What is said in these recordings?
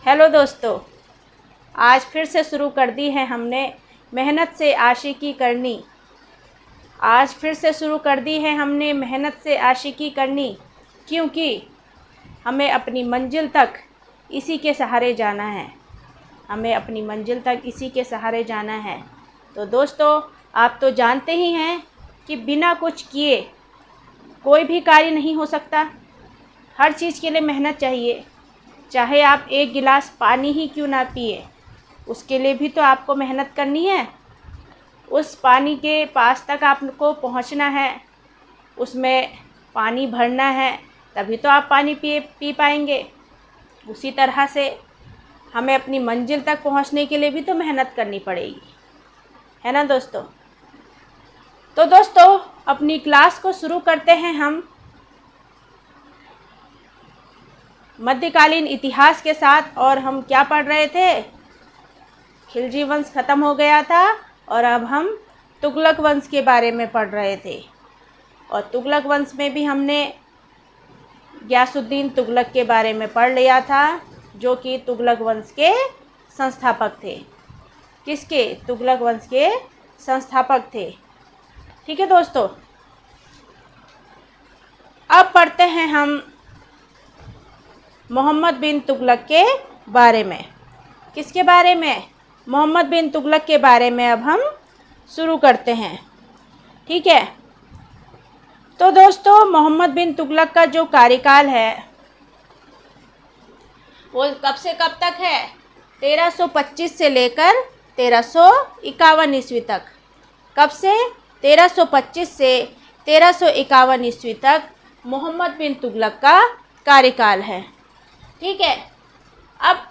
Hello दोस्तों, आज फिर से शुरू कर दी है हमने मेहनत से आशिकी करनी। आज फिर से शुरू कर दी है हमने मेहनत से आशिकी करनी, क्योंकि हमें अपनी मंजिल तक इसी के सहारे जाना है। हमें अपनी मंजिल तक इसी के सहारे जाना है। तो दोस्तों, आप तो जानते ही हैं कि बिना कुछ किए कोई भी कार्य नहीं हो सकता। हर चीज़ के लिए मेहनत चाहिए। चाहे आप एक गिलास पानी ही क्यों ना पिए, उसके लिए भी तो आपको मेहनत करनी है। उस पानी के पास तक आपको पहुंचना है, उसमें पानी भरना है, तभी तो आप पानी पी पाएंगे। उसी तरह से हमें अपनी मंजिल तक पहुंचने के लिए भी तो मेहनत करनी पड़ेगी, है ना दोस्तों। तो दोस्तों, अपनी क्लास को शुरू करते हैं हम मध्यकालीन इतिहास के साथ। और हम क्या पढ़ रहे थे? खिलजी वंश ख़त्म हो गया था और अब हम तुगलक वंश के बारे में पढ़ रहे थे। और तुगलक वंश में भी हमने गयासुद्दीन तुगलक के बारे में पढ़ लिया था, जो कि तुगलक वंश के संस्थापक थे। किसके? तुगलक वंश के संस्थापक थे। ठीक है दोस्तों, अब पढ़ते हैं हम मोहम्मद बिन तुगलक के बारे में। किसके बारे में? मोहम्मद बिन तुगलक के बारे में अब हम शुरू करते हैं। ठीक है। तो दोस्तों, मोहम्मद बिन तुगलक का जो कार्यकाल है वो कब से कब तक है? 1325 से लेकर 1351 ईस्वी तक। कब से? 1325 से 1351 ईस्वी तक मोहम्मद बिन तुगलक का कार्यकाल है। ठीक है। अब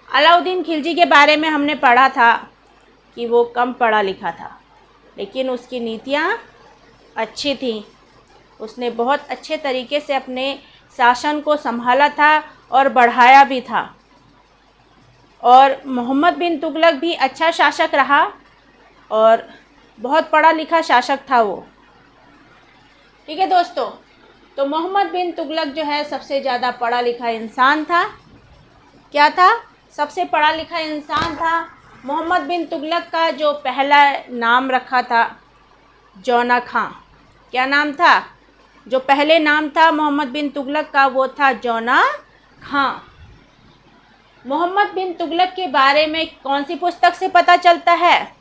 अलाउद्दीन खिलजी के बारे में हमने पढ़ा था कि वो कम पढ़ा लिखा था, लेकिन उसकी नीतियाँ अच्छी थीं। उसने बहुत अच्छे तरीके से अपने शासन को संभाला था और बढ़ाया भी था। और मोहम्मद बिन तुगलक भी अच्छा शासक रहा और बहुत पढ़ा लिखा शासक था वो। ठीक है दोस्तों, तो मोहम्मद बिन तुगलक जो है सबसे ज़्यादा पढ़ा लिखा इंसान था। क्या था? सबसे पढ़ा लिखा इंसान था। मोहम्मद बिन तुगलक का जो पहला नाम रखा था जौना खां। क्या नाम था? जो पहले नाम था मोहम्मद बिन तुगलक का वो था जौना खां। मोहम्मद बिन तुगलक के बारे में कौन सी पुस्तक से पता चलता है?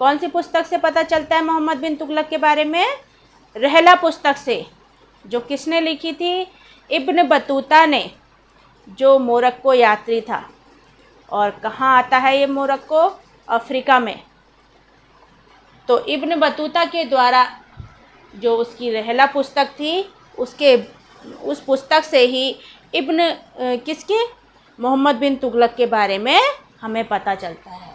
कौन सी पुस्तक से पता चलता है मोहम्मद बिन तुगलक के बारे में? रहला पुस्तक से। जो किसने लिखी थी? इब्न बतूता ने, जो मोरक्को यात्री था। और कहाँ आता है ये मोरक्को? अफ्रीका में। तो इब्न बतूता के द्वारा जो उसकी रहला पुस्तक थी, उस पुस्तक से ही किसके? मोहम्मद बिन तुगलक के बारे में हमें पता चलता है।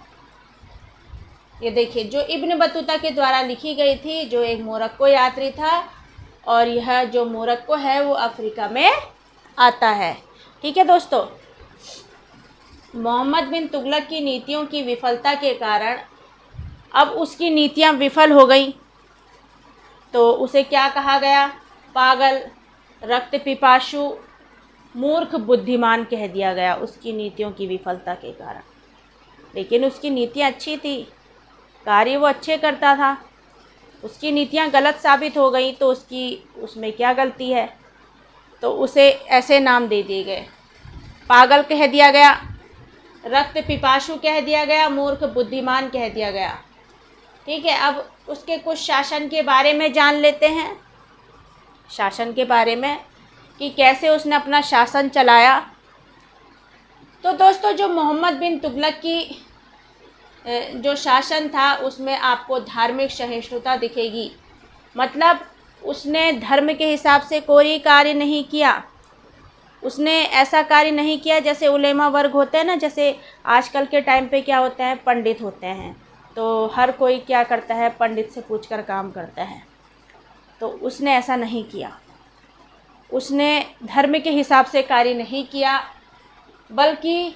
ये देखिए, जो इब्न बतूता के द्वारा लिखी गई थी, जो एक मोरक्को यात्री था, और यह जो मोरक्को है वो अफ्रीका में आता है। ठीक है दोस्तों, मोहम्मद बिन तुगलक की नीतियों की विफलता के कारण अब उसकी नीतियां विफल हो गई, तो उसे क्या कहा गया? पागल, रक्त पिपासु, मूर्ख, बुद्धिमान कह दिया गया उसकी नीतियों की विफलता के कारण। लेकिन उसकी नीतियां अच्छी थी, कार्य वो अच्छे करता था। उसकी नीतियां गलत साबित हो गई तो उसमें क्या गलती है? तो उसे ऐसे नाम दे दिए गए। पागल कह दिया गया, रक्त पिपासु कह दिया गया, मूर्ख, बुद्धिमान कह दिया गया। ठीक है। अब उसके कुछ शासन के बारे में जान लेते हैं। शासन के बारे में कि कैसे उसने अपना शासन चलाया। तो दोस्तों, जो मोहम्मद बिन तुगलक की जो शासन था उसमें आपको धार्मिक सहिष्णुता दिखेगी। मतलब उसने धर्म के हिसाब से कोई कार्य नहीं किया। उसने ऐसा कार्य नहीं किया जैसे उलेमा वर्ग होते हैं ना, जैसे आजकल के टाइम पे क्या होता है, पंडित होते हैं, तो हर कोई क्या करता है, पंडित से पूछकर काम करता है। तो उसने ऐसा नहीं किया। उसने धर्म के हिसाब से कार्य नहीं किया, बल्कि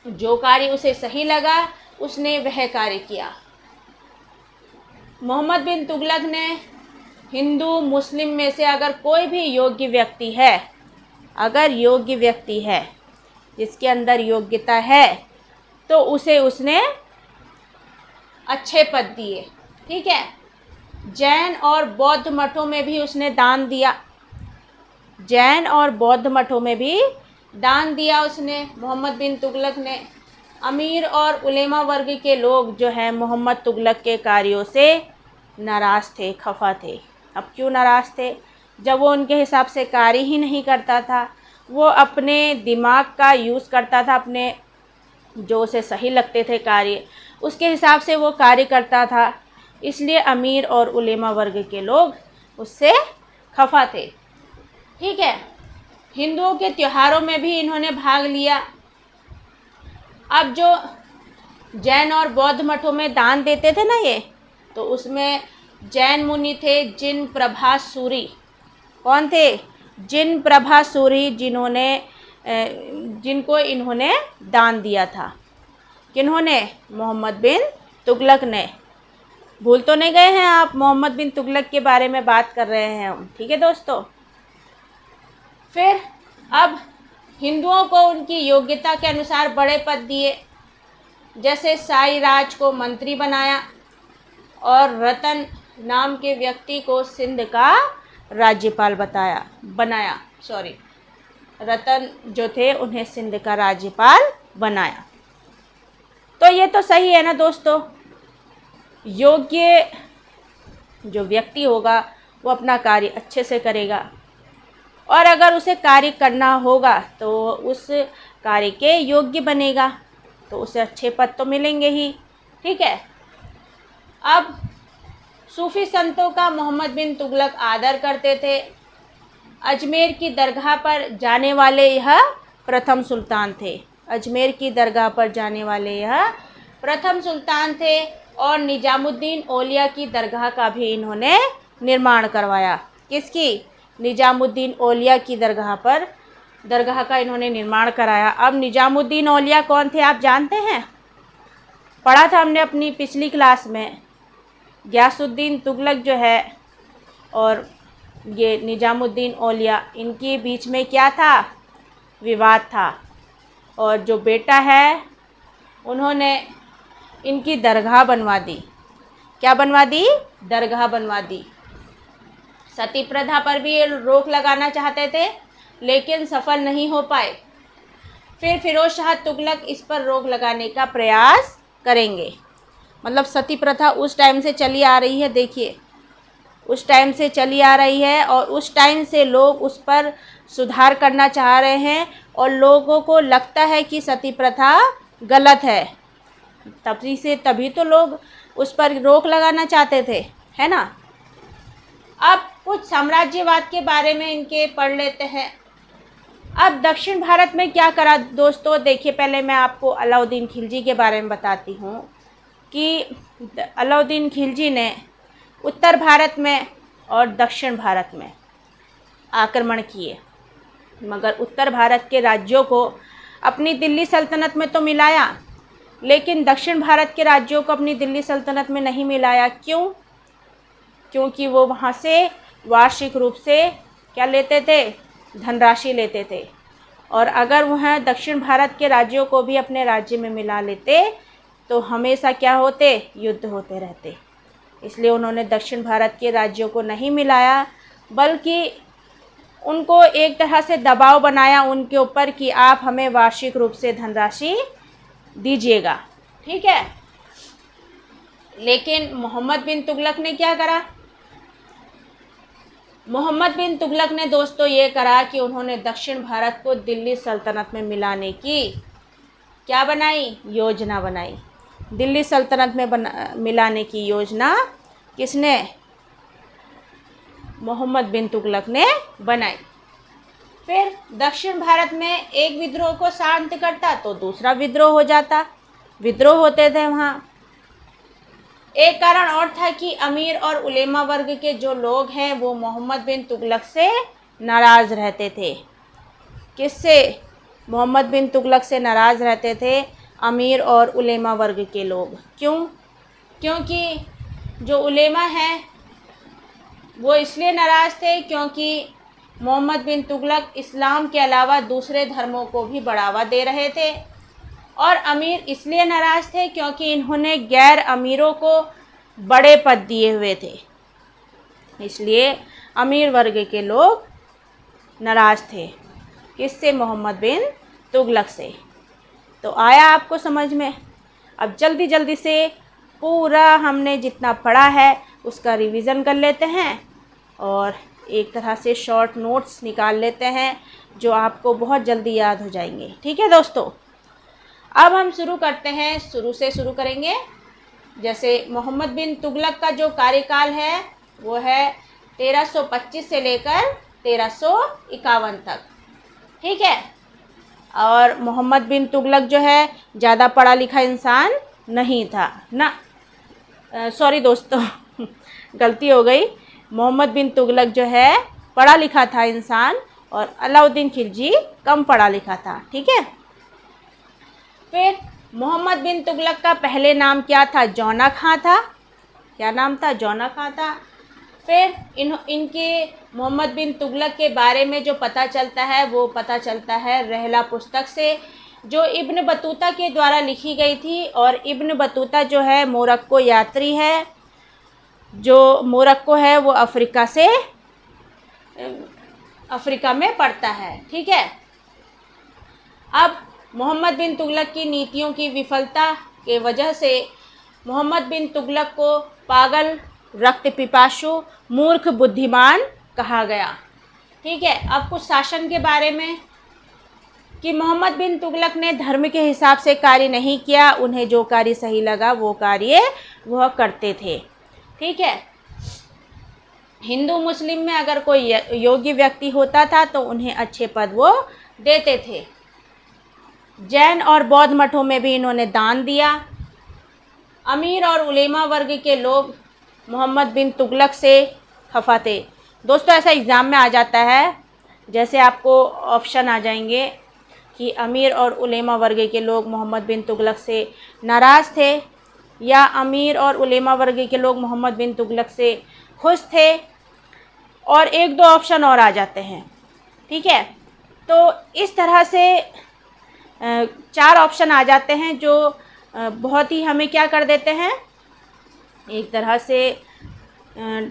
जो कार्य उसे सही लगा उसने वह कार्य किया। मोहम्मद बिन तुगलक ने हिंदू मुस्लिम में से अगर कोई भी योग्य व्यक्ति है, अगर योग्य व्यक्ति है जिसके अंदर योग्यता है तो उसे उसने अच्छे पद दिए। ठीक है। जैन और बौद्ध मठों में भी उसने दान दिया। जैन और बौद्ध मठों में भी दान दिया उसने, मोहम्मद बिन तुगलक ने। अमीर और उलेमा वर्ग के लोग जो है मोहम्मद तुगलक के कार्यों से नाराज़ थे, खफा थे। अब क्यों नाराज़ थे? जब वो उनके हिसाब से कार्य ही नहीं करता था, वो अपने दिमाग का यूज़ करता था, अपने जो उसे सही लगते थे कार्य उसके हिसाब से वो कार्य करता था, इसलिए अमीर और उलेमा वर्ग के लोग उससे खफा थे। ठीक है। हिंदुओं के त्योहारों में भी इन्होंने भाग लिया। अब जो जैन और बौद्ध मठों में दान देते थे ना ये, तो उसमें जैन मुनि थे जिन प्रभासूरी। कौन थे? जिन प्रभासूरी, जिनको इन्होंने दान दिया था। किन्होंने? मोहम्मद बिन तुगलक ने। भूल तो नहीं गए हैं आप? मोहम्मद बिन तुगलक के बारे में बात कर रहे हैं हम। ठीक है दोस्तों। फिर अब हिंदुओं को उनकी योग्यता के अनुसार बड़े पद दिए, जैसे साई राज को मंत्री बनाया और रतन नाम के व्यक्ति को सिंध का राज्यपाल बनाया। रतन जो थे उन्हें सिंध का राज्यपाल बनाया। तो ये तो सही है ना दोस्तों। योग्य जो व्यक्ति होगा वो अपना कार्य अच्छे से करेगा, और अगर उसे कार्य करना होगा तो उस कार्य के योग्य बनेगा, तो उसे अच्छे पद तो मिलेंगे ही। ठीक है। अब सूफी संतों का मोहम्मद बिन तुगलक आदर करते थे। अजमेर की दरगाह पर जाने वाले यह प्रथम सुल्तान थे। अजमेर की दरगाह पर जाने वाले यह प्रथम सुल्तान थे, और निजामुद्दीन औलिया की दरगाह का भी इन्होंने निर्माण करवाया। किसकी? निजामुद्दीन औलिया की दरगाह का इन्होंने निर्माण कराया। अब निजामुद्दीन औलिया कौन थे आप जानते हैं? पढ़ा था हमने अपनी पिछली क्लास में। गयासुद्दीन तुगलक जो है और ये निजामुद्दीन औलिया, इनके बीच में क्या था? विवाद था। और जो बेटा है उन्होंने इनकी दरगाह बनवा दी। क्या बनवा दी? दरगाह बनवा दी। सती प्रथा पर भी ये रोक लगाना चाहते थे, लेकिन सफल नहीं हो पाए। फिर फिरोज शाह तुगलक इस पर रोक लगाने का प्रयास करेंगे। मतलब सती प्रथा उस टाइम से चली आ रही है, देखिए उस टाइम से चली आ रही है, और उस टाइम से लोग उस पर सुधार करना चाह रहे हैं, और लोगों को लगता है कि सती प्रथा गलत है। तभी तो लोग उस पर रोक लगाना चाहते थे, है ना। अब कुछ साम्राज्यवाद के बारे में इनके पढ़ लेते हैं। अब दक्षिण भारत में क्या करा दोस्तों? देखिए, पहले मैं आपको अलाउद्दीन खिलजी के बारे में बताती हूँ कि अलाउद्दीन खिलजी ने उत्तर भारत में और दक्षिण भारत में आक्रमण किए, मगर उत्तर भारत के राज्यों को अपनी दिल्ली सल्तनत में तो मिलाया, लेकिन दक्षिण भारत के राज्यों को अपनी दिल्ली सल्तनत में नहीं मिलाया। क्यों? क्योंकि वो वहाँ से वार्षिक रूप से क्या लेते थे? धनराशि लेते थे, और अगर वह दक्षिण भारत के राज्यों को भी अपने राज्य में मिला लेते तो हमेशा क्या होते? युद्ध होते रहते। इसलिए उन्होंने दक्षिण भारत के राज्यों को नहीं मिलाया, बल्कि उनको एक तरह से दबाव बनाया उनके ऊपर कि आप हमें वार्षिक रूप से धनराशि दीजिएगा। ठीक है। लेकिन मोहम्मद बिन तुगलक ने क्या करा? मोहम्मद बिन तुगलक ने दोस्तों ये करा कि उन्होंने दक्षिण भारत को दिल्ली सल्तनत में मिलाने की क्या बनाई? योजना बनाई। दिल्ली सल्तनत में मिलाने की योजना किसने? मोहम्मद बिन तुगलक ने बनाई। फिर दक्षिण भारत में एक विद्रोह को शांत करता तो दूसरा विद्रोह हो जाता। विद्रोह होते थे वहाँ। एक कारण और था कि अमीर और उलेमा वर्ग के जो लोग हैं वो मोहम्मद बिन तुगलक से नाराज़ रहते थे। किससे? मोहम्मद बिन तुगलक से नाराज़ रहते थे अमीर और उलेमा वर्ग के लोग। क्यों? क्योंकि जो उलेमा हैं वो इसलिए नाराज़ थे क्योंकि मोहम्मद बिन तुगलक इस्लाम के अलावा दूसरे धर्मों को भी बढ़ावा दे रहे थे। और अमीर इसलिए नाराज़ थे क्योंकि इन्होंने गैर अमीरों को बड़े पद दिए हुए थे, इसलिए अमीर वर्ग के लोग नाराज़ थे। किससे? मोहम्मद बिन तुगलक से। तो आया आपको समझ में? अब जल्दी जल्दी से पूरा हमने जितना पढ़ा है उसका रिवीज़न कर लेते हैं और एक तरह से शॉर्ट नोट्स निकाल लेते हैं जो आपको बहुत जल्दी याद हो जाएंगे। ठीक है दोस्तों, अब हम शुरू करते हैं, शुरू से शुरू करेंगे। जैसे मोहम्मद बिन तुगलक का जो कार्यकाल है वो है 1325 से लेकर 1351 तक। ठीक है, और मोहम्मद बिन तुगलक जो है ज़्यादा पढ़ा लिखा इंसान नहीं था ना, सॉरी दोस्तों गलती हो गई। मोहम्मद बिन तुगलक जो है पढ़ा लिखा था इंसान और अलाउद्दीन खिलजी कम पढ़ा लिखा था। ठीक है, फिर मोहम्मद बिन तुगलक का पहले नाम क्या था? जौना खां था। क्या नाम था? जौना खां था। फिर इनके मोहम्मद बिन तुगलक के बारे में जो पता चलता है वो पता चलता है रहला पुस्तक से, जो इब्न बतूता के द्वारा लिखी गई थी। और इब्न बतूता जो है मोरक्को यात्री है, जो मोरक्को है वो अफ्रीका में पड़ता है। ठीक है, अब मोहम्मद बिन तुगलक की नीतियों की विफलता के वजह से मोहम्मद बिन तुगलक को पागल, रक्त पिपासु, मूर्ख, बुद्धिमान कहा गया। ठीक है, अब कुछ शासन के बारे में कि मोहम्मद बिन तुगलक ने धर्म के हिसाब से कार्य नहीं किया, उन्हें जो कार्य सही लगा वो कार्य वह करते थे। ठीक है, हिंदू मुस्लिम में अगर कोई योग्य व्यक्ति होता था तो उन्हें अच्छे पद वो देते थे। जैन और बौद्ध मठों में भी इन्होंने दान दिया। अमीर और उलेमा वर्ग के लोग मोहम्मद बिन तुगलक से खफा थे। दोस्तों ऐसा एग्ज़ाम में आ जाता है, जैसे आपको ऑप्शन आ जाएंगे कि अमीर और उलेमा वर्ग के लोग मोहम्मद बिन तुगलक से नाराज़ थे या अमीर और उलेमा वर्ग के लोग मोहम्मद बिन तुगलक से खुश थे, और एक दो ऑप्शन और आ जाते हैं। ठीक है, तो इस तरह से 4 ऑप्शन आ जाते हैं जो बहुत ही हमें क्या कर देते हैं, एक तरह से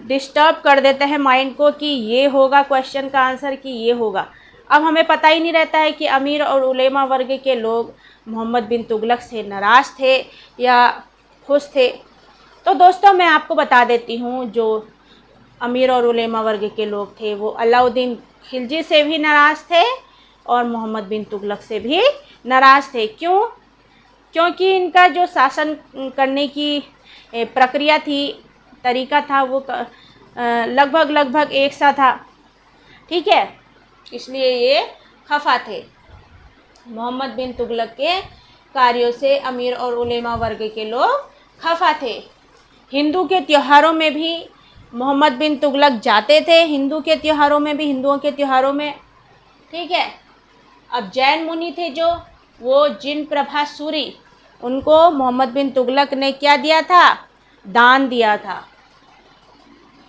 डिस्टर्ब कर देते हैं माइंड को कि ये होगा क्वेश्चन का आंसर कि ये होगा। अब हमें पता ही नहीं रहता है कि अमीर और उलेमा वर्ग के लोग मोहम्मद बिन तुगलक से नाराज़ थे या खुश थे। तो दोस्तों मैं आपको बता देती हूँ, जो अमीर और उलेमा वर्ग के लोग थे वो अलाउद्दीन खिलजी से भी नाराज़ थे और मोहम्मद बिन तुगलक से भी नाराज़ थे। क्यों? क्योंकि इनका जो शासन करने की प्रक्रिया थी, तरीका था, वो लगभग एक सा था। ठीक है, इसलिए ये खफा थे। मोहम्मद बिन तुगलक के कार्यों से अमीर और उलेमा वर्ग के लोग खफा थे। हिंदू के त्योहारों में भी मोहम्मद बिन तुगलक जाते थे, हिंदुओं के त्योहारों में। ठीक है, अब जैन मुनि थे जो, वो जिन प्रभा सूरी, उनको मोहम्मद बिन तुगलक ने क्या दिया था? दान दिया था।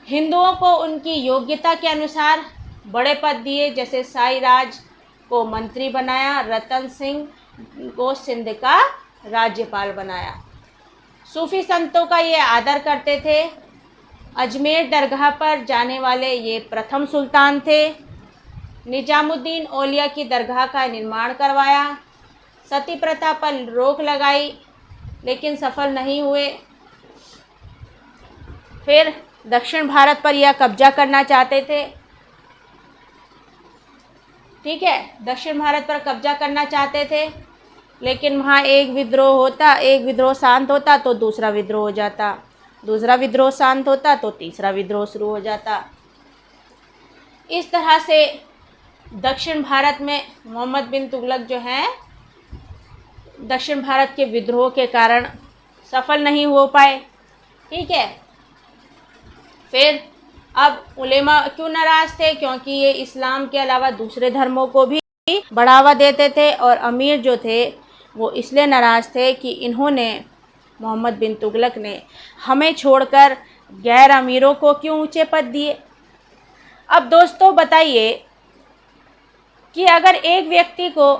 हिंदुओं को उनकी योग्यता के अनुसार बड़े पद दिए, जैसे साई राज को मंत्री बनाया, रतन सिंह को सिंध का राज्यपाल बनाया। सूफी संतों का ये आदर करते थे। अजमेर दरगाह पर जाने वाले ये प्रथम सुल्तान थे। निजामुद्दीन औलिया की दरगाह का निर्माण करवाया। सती प्रथा पर रोक लगाई लेकिन सफल नहीं हुए। फिर दक्षिण भारत पर यह कब्जा करना चाहते थे। ठीक है, दक्षिण भारत पर कब्जा करना चाहते थे, लेकिन वहाँ एक विद्रोह शांत होता तो दूसरा विद्रोह हो जाता, दूसरा विद्रोह शांत होता तो तीसरा विद्रोह शुरू हो जाता। इस तरह से दक्षिण भारत में मोहम्मद बिन तुगलक जो हैं दक्षिण भारत के विद्रोह के कारण सफल नहीं हो पाए। ठीक है, फिर अब उलेमा क्यों नाराज़ थे? क्योंकि ये इस्लाम के अलावा दूसरे धर्मों को भी बढ़ावा देते थे, और अमीर जो थे वो इसलिए नाराज़ थे कि इन्होंने, मोहम्मद बिन तुगलक ने हमें छोड़कर गैर अमीरों को क्यों ऊंचे पद दिए। अब दोस्तों बताइए कि अगर एक व्यक्ति को,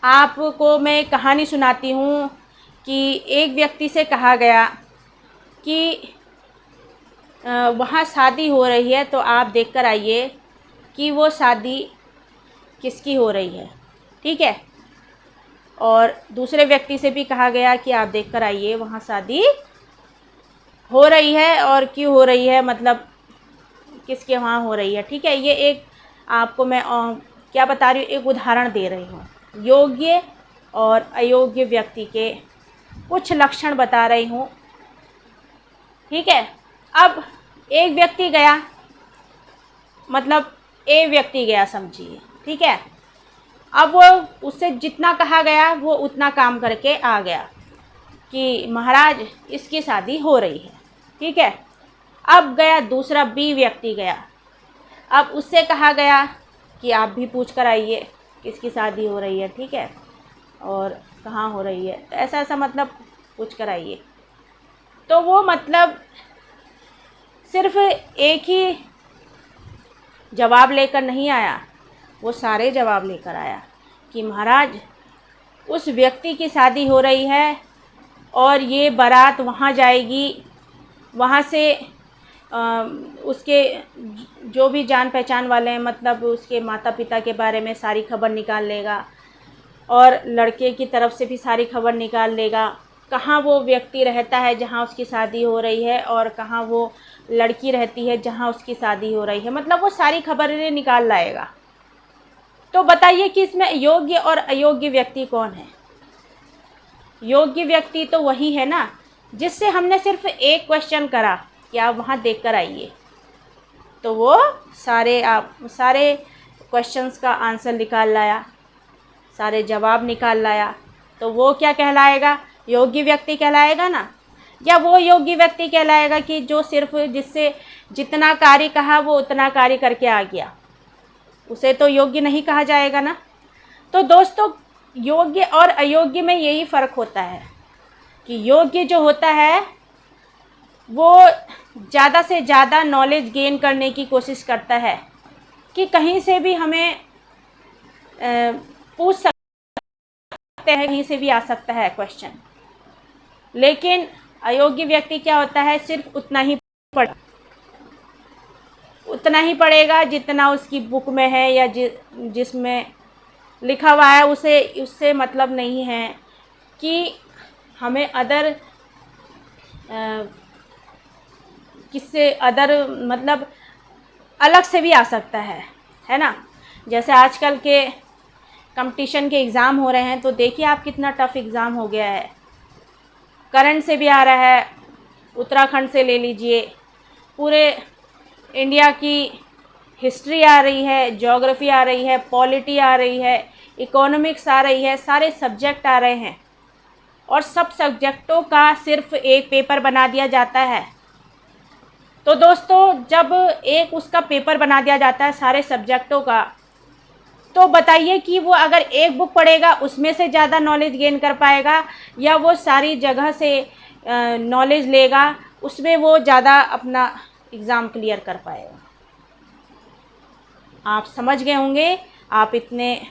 आपको मैं कहानी सुनाती हूँ कि एक व्यक्ति से कहा गया कि वहाँ शादी हो रही है, तो आप देखकर आइए कि वो शादी किसकी हो रही है, ठीक है। और दूसरे व्यक्ति से भी कहा गया कि आप देखकर आइए वहाँ शादी हो रही है और क्यों हो रही है, मतलब किसके वहाँ हो रही है, ठीक है। ये एक आपको मैं क्या बता रही हूँ, एक उदाहरण दे रही हूँ। योग्य और अयोग्य व्यक्ति के कुछ लक्षण बता रही हूँ, ठीक है। अब एक व्यक्ति गया, मतलब ए व्यक्ति गया समझिए, ठीक है। अब वो उससे जितना कहा गया वो उतना काम करके आ गया कि महाराज इसकी शादी हो रही है, ठीक है। अब गया दूसरा बी व्यक्ति गया, अब उससे कहा गया कि आप भी पूछ कर आइए किसकी शादी हो रही है, ठीक है, और कहाँ हो रही है, तो ऐसा ऐसा मतलब पूछ कर आइए। तो वो मतलब सिर्फ एक ही जवाब लेकर नहीं आया, वो सारे जवाब लेकर आया कि महाराज उस व्यक्ति की शादी हो रही है और ये बारात वहाँ जाएगी, वहाँ से उसके जो भी जान पहचान वाले हैं, मतलब उसके माता पिता के बारे में सारी खबर निकाल लेगा और लड़के की तरफ से भी सारी खबर निकाल लेगा, कहाँ वो व्यक्ति रहता है जहाँ उसकी शादी हो रही है और कहाँ वो लड़की रहती है जहाँ उसकी शादी हो रही है, मतलब वो सारी खबरें निकाल लाएगा। तो बताइए कि इसमें योग्य और अयोग्य व्यक्ति कौन है? योग्य व्यक्ति तो वही है ना जिससे हमने सिर्फ एक क्वेश्चन करा कि आप वहाँ देख कर आइए, तो वो सारे क्वेश्चंस का आंसर निकाल लाया, सारे जवाब निकाल लाया, तो वो क्या कहलाएगा? योग्य व्यक्ति कहलाएगा ना। या वो योग्य व्यक्ति कहलाएगा कि जो सिर्फ जिससे जितना कार्य कहा वो उतना कार्य करके आ गया, उसे तो योग्य नहीं कहा जाएगा ना। तो दोस्तों योग्य और अयोग्य में यही फ़र्क होता है कि योग्य जो होता है वो ज़्यादा से ज़्यादा नॉलेज गेन करने की कोशिश करता है कि कहीं से भी हमें पूछ सकते हैं, कहीं से भी आ सकता है क्वेश्चन। लेकिन अयोग्य व्यक्ति क्या होता है, सिर्फ उतना ही पढ़ेगा जितना उसकी बुक में है या जिसमें लिखा हुआ है, उससे मतलब नहीं है कि हमें मतलब अलग से भी आ सकता है ना। जैसे आजकल के कंपटीशन के एग्ज़ाम हो रहे हैं, तो देखिए आप कितना टफ़ एग्ज़ाम हो गया है। करंट से भी आ रहा है, उत्तराखंड से ले लीजिए, पूरे इंडिया की हिस्ट्री आ रही है, ज्योग्राफी आ रही है, पॉलिटी आ रही है, इकोनॉमिक्स आ रही है, सारे सब्जेक्ट आ रहे हैं और सब सब्जेक्टों का सिर्फ एक पेपर बना दिया जाता है। तो दोस्तों जब एक उसका पेपर बना दिया जाता है सारे सब्जेक्टों का, तो बताइए कि वो अगर एक बुक पढ़ेगा उसमें से ज़्यादा नॉलेज गेन कर पाएगा या वो सारी जगह से नॉलेज लेगा उसमें वो ज़्यादा अपना एग्ज़ाम क्लियर कर पाएगा। आप समझ गए होंगे, आप इतने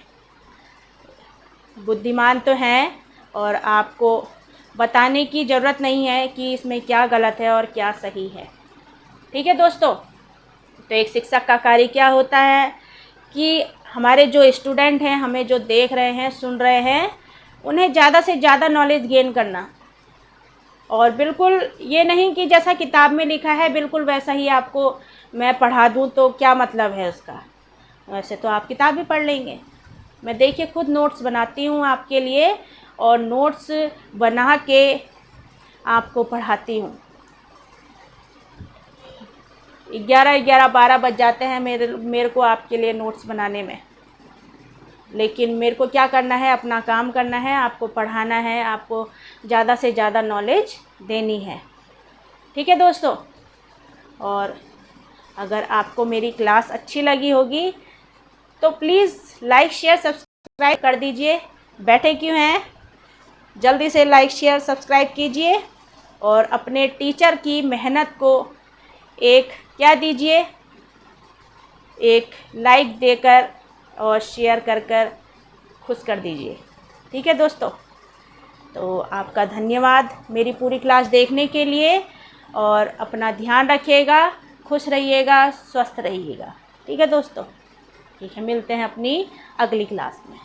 बुद्धिमान तो हैं और आपको बताने की ज़रूरत नहीं है कि इसमें क्या गलत है और क्या सही है, ठीक है दोस्तों। तो एक शिक्षक का कार्य क्या होता है कि हमारे जो स्टूडेंट हैं, हमें जो देख रहे हैं, सुन रहे हैं, उन्हें ज़्यादा से ज़्यादा नॉलेज गेन करना, और बिल्कुल ये नहीं कि जैसा किताब में लिखा है बिल्कुल वैसा ही आपको मैं पढ़ा दूँ, तो क्या मतलब है उसका। वैसे तो आप किताब भी पढ़ लेंगे। मैं देखिए खुद नोट्स बनाती हूँ आपके लिए और नोट्स बना के आपको पढ़ाती हूँ। 11 बज जाते हैं मेरे को आपके लिए नोट्स बनाने में, लेकिन मेरे को क्या करना है, अपना काम करना है, आपको पढ़ाना है, आपको ज़्यादा से ज़्यादा नॉलेज देनी है, ठीक है दोस्तों। और अगर आपको मेरी क्लास अच्छी लगी होगी तो प्लीज़ लाइक शेयर सब्सक्राइब कर दीजिए। बैठे क्यों हैं, जल्दी से लाइक शेयर सब्सक्राइब कीजिए और अपने टीचर की मेहनत को एक क्या दीजिए, एक लाइक देकर और शेयर कर खुश कर दीजिए। ठीक है दोस्तों, तो आपका धन्यवाद मेरी पूरी क्लास देखने के लिए, और अपना ध्यान रखिएगा, खुश रहिएगा, स्वस्थ रहिएगा। ठीक है दोस्तों, ठीक है, मिलते हैं अपनी अगली क्लास में।